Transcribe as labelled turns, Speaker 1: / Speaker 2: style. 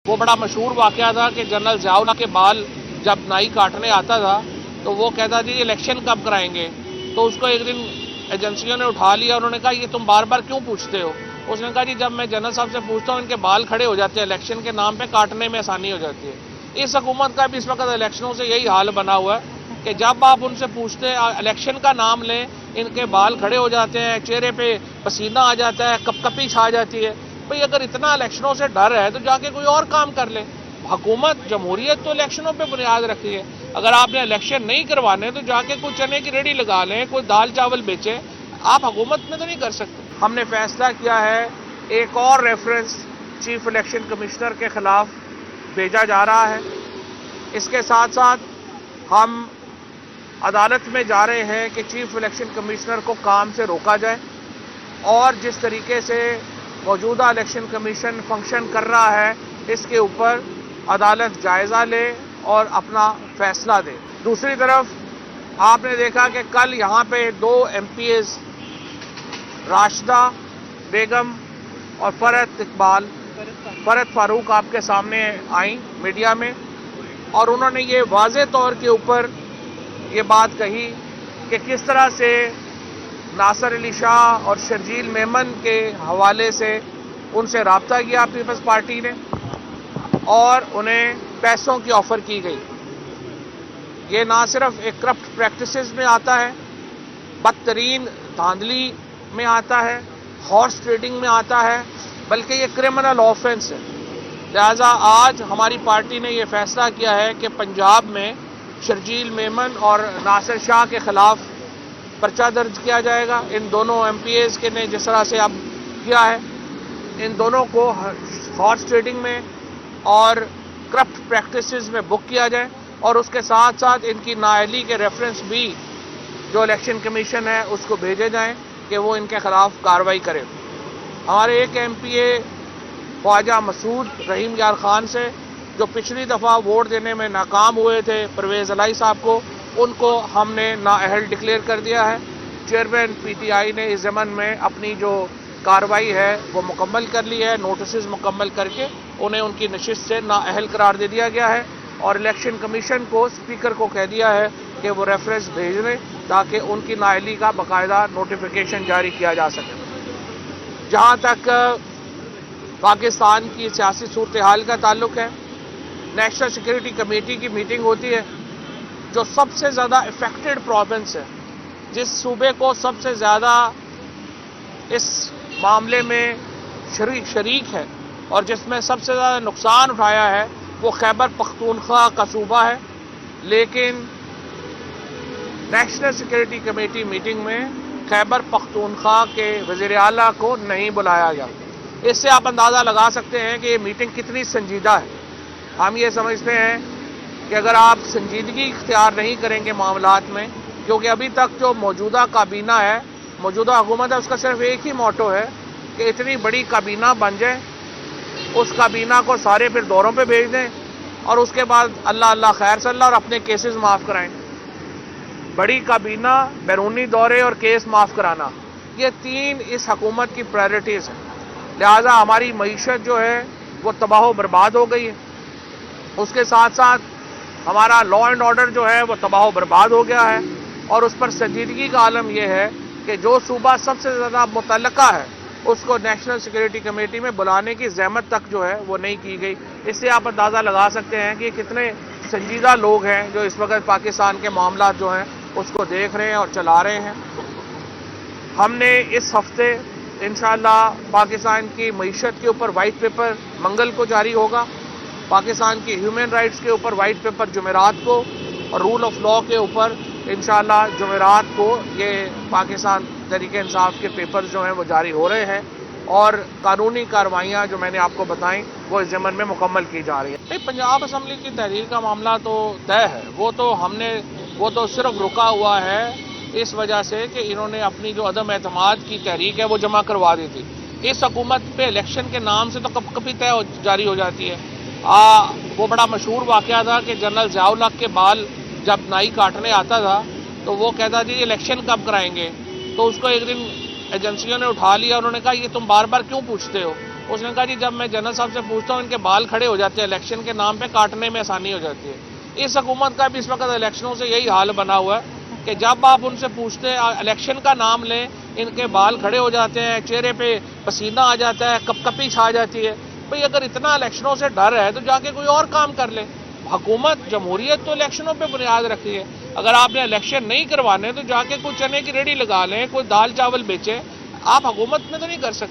Speaker 1: وہ بڑا مشہور واقعہ تھا کہ جنرل ضیاء کے بال جب نائی کاٹنے آتا تھا تو وہ کہتا تھا یہ الیکشن کب کرائیں گے، تو اس کو ایک دن ایجنسیوں نے اٹھا لیا، انہوں نے کہا یہ تم بار بار کیوں پوچھتے ہو؟ اس نے کہا جی جب میں جنرل صاحب سے پوچھتا ہوں ان کے بال کھڑے ہو جاتے ہیں، الیکشن کے نام پہ کاٹنے میں آسانی ہو جاتی ہے۔ اس حکومت کا بھی اس وقت الیکشنوں سے یہی حال بنا ہوا ہے کہ جب آپ ان سے پوچھتے ہیں الیکشن کا نام لیں، ان کے بال کھڑے ہو جاتے ہیں، چہرے پہ پسینہ آ جاتا ہے، کپ کپی چھا جاتی ہے۔ بھئی اگر اتنا الیکشنوں سے ڈر ہے تو جا کے کوئی اور کام کر لیں۔ حکومت جمہوریت تو الیکشنوں پہ بنیاد رکھی ہے، اگر آپ نے الیکشن نہیں کروانے تو جا کے کوئی چنے کی ریڑھی لگا لیں، کوئی دال چاول بیچیں، آپ حکومت میں تو نہیں کر سکتے۔ ہم نے فیصلہ کیا ہے ایک اور ریفرنس چیف الیکشن کمشنر کے خلاف بھیجا جا رہا ہے۔ اس کے ساتھ ساتھ ہم عدالت میں جا رہے ہیں کہ چیف الیکشن کمشنر کو کام سے روکا جائے، اور جس طریقے سے موجودہ الیکشن کمیشن فنکشن کر رہا ہے اس کے اوپر عدالت جائزہ لے اور اپنا فیصلہ دے۔ دوسری طرف آپ نے دیکھا کہ کل یہاں پہ 2 MPs راشدہ بیگم اور فرحت فاروق آپ کے سامنے آئیں میڈیا میں، اور انہوں نے یہ واضح طور کے اوپر یہ بات کہی کہ کس طرح سے ناصر علی شاہ اور شرجیل میمن کے حوالے سے ان سے رابطہ کیا پیپلز پارٹی نے اور انہیں پیسوں کی آفر کی گئی۔ یہ نہ صرف ایک کرپٹ پریکٹسز میں آتا ہے، بدترین دھاندلی میں آتا ہے، ہارس ٹریڈنگ میں آتا ہے، بلکہ یہ کرمنل آفینس ہے۔ لہذا آج ہماری پارٹی نے یہ فیصلہ کیا ہے کہ پنجاب میں شرجیل میمن اور ناصر شاہ کے خلاف پرچہ درج کیا جائے گا۔ ان دونوں MPs کے نے جس طرح سے اب کیا ہے، ان دونوں کو ہارس ٹریڈنگ میں اور کرپٹ پریکٹسز میں بک کیا جائے، اور اس کے ساتھ ساتھ ان کی نااہلی کے ریفرنس بھی جو الیکشن کمیشن ہے اس کو بھیجے جائیں کہ وہ ان کے خلاف کارروائی کرے۔ ہمارے ایک MPA خواجہ مسعود رحیم یار خان سے جو پچھلی دفعہ ووٹ دینے میں ناکام ہوئے تھے پرویز الہی صاحب کو، ان کو ہم نے نااہل ڈکلیئر کر دیا ہے۔ چیئرمین PTI نے اس ضمن میں اپنی جو کارروائی ہے وہ مکمل کر لی ہے، نوٹسز مکمل کر کے انہیں ان کی نشست سے نااہل قرار دے دیا گیا ہے، اور الیکشن کمیشن کو اسپیکر کو کہہ دیا ہے کہ وہ ریفرنس بھیج دیں تاکہ ان کی نااہلی کا باقاعدہ نوٹیفیکیشن جاری کیا جا سکے۔ جہاں تک پاکستان کی سیاسی صورتحال کا تعلق ہے، نیشنل سیکورٹی کمیٹی کی میٹنگ ہوتی ہے، جو سب سے زیادہ افیکٹڈ پروونس ہے، جس صوبے کو سب سے زیادہ اس معاملے میں شریک ہے اور جس میں سب سے زیادہ نقصان اٹھایا ہے، وہ خیبر پختونخوا کا صوبہ ہے، لیکن نیشنل سیکورٹی کمیٹی میٹنگ میں خیبر پختونخوا کے وزیر اعلیٰ کو نہیں بلایا گیا۔ اس سے آپ اندازہ لگا سکتے ہیں کہ یہ میٹنگ کتنی سنجیدہ ہے۔ ہم یہ سمجھتے ہیں کہ اگر آپ سنجیدگی اختیار نہیں کریں گے معاملات میں، کیونکہ ابھی تک جو موجودہ کابینہ ہے، موجودہ حکومت ہے، اس کا صرف ایک ہی موٹو ہے کہ اتنی بڑی کابینہ بن جائے، اس کابینہ کو سارے پھر دوروں پہ بھیج دیں، اور اس کے بعد اللہ خیر صلی اللہ اور اپنے کیسز معاف کرائیں۔ بڑی کابینہ، بیرونی دورے اور کیس معاف کرانا، یہ 3 اس حکومت کی پرائرٹیز ہیں۔ لہذا ہماری معیشت جو ہے وہ تباہ و برباد ہو گئی ہے، اس کے ساتھ ساتھ ہمارا لا اینڈ آرڈر جو ہے وہ تباہ و برباد ہو گیا ہے، اور اس پر سنجیدگی کا عالم یہ ہے کہ جو صوبہ سب سے زیادہ متعلقہ ہے اس کو نیشنل سیکورٹی کمیٹی میں بلانے کی زحمت تک جو ہے وہ نہیں کی گئی۔ اس سے آپ اندازہ لگا سکتے ہیں کہ کتنے سنجیدہ لوگ ہیں جو اس وقت پاکستان کے معاملات جو ہیں اس کو دیکھ رہے ہیں اور چلا رہے ہیں۔ ہم نے اس ہفتے انشاءاللہ پاکستان کی معیشت کے اوپر وائٹ پیپر منگل کو جاری ہوگا، پاکستان کی ہیومن رائٹس کے اوپر وائٹ پیپر جمعرات کو، اور رول آف لاء کے اوپر انشاءاللہ جمعرات کو یہ پاکستان تحریک انصاف کے پیپرز جو ہیں وہ جاری ہو رہے ہیں، اور قانونی کارروائیاں جو میں نے آپ کو بتائیں وہ اس ضمن میں مکمل کی جا رہی ہیں۔ پنجاب اسمبلی کی تحریر کا معاملہ تو طے ہے، وہ تو صرف رکا ہوا ہے اس وجہ سے کہ انہوں نے اپنی جو عدم اعتماد کی تحریک ہے وہ جمع کروا دی تھی۔ اس حکومت پہ الیکشن کے نام سے تو کبھی طے جاری ہو جاتی ہے۔ وہ بڑا مشہور واقعہ تھا کہ جنرل ضیاء کے بال جب نائی کاٹنے آتا تھا تو وہ کہتا تھا یہ الیکشن کب کرائیں گے، تو اس کو ایک دن ایجنسیوں نے اٹھا لیا، انہوں نے کہا یہ تم بار بار کیوں پوچھتے ہو؟ اس نے کہا جی جب میں جنرل صاحب سے پوچھتا ہوں ان کے بال کھڑے ہو جاتے ہیں الیکشن کے نام پہ کاٹنے میں آسانی ہو جاتی ہے۔ اس حکومت کا بھی اس وقت الیکشنوں سے یہی حال بنا ہوا ہے کہ جب آپ ان سے پوچھتے ہیں الیکشن کا نام لیں ان کے بال کھڑے ہو جاتے ہیں، چہرے پہ پسینہ آ جاتا ہے، کپ کپی چھا جاتی ہے۔ بھئی اگر اتنا الیکشنوں سے ڈر ہے تو جا کے کوئی اور کام کر لے۔ حکومت جمہوریت تو الیکشنوں پہ بنیاد رکھی ہے۔ اگر آپ نے الیکشن نہیں کروانے تو جا کے کوئی چنے کی ریڑھی لگا لیں، کوئی دال چاول بیچے، آپ حکومت میں تو نہیں کر سکتے۔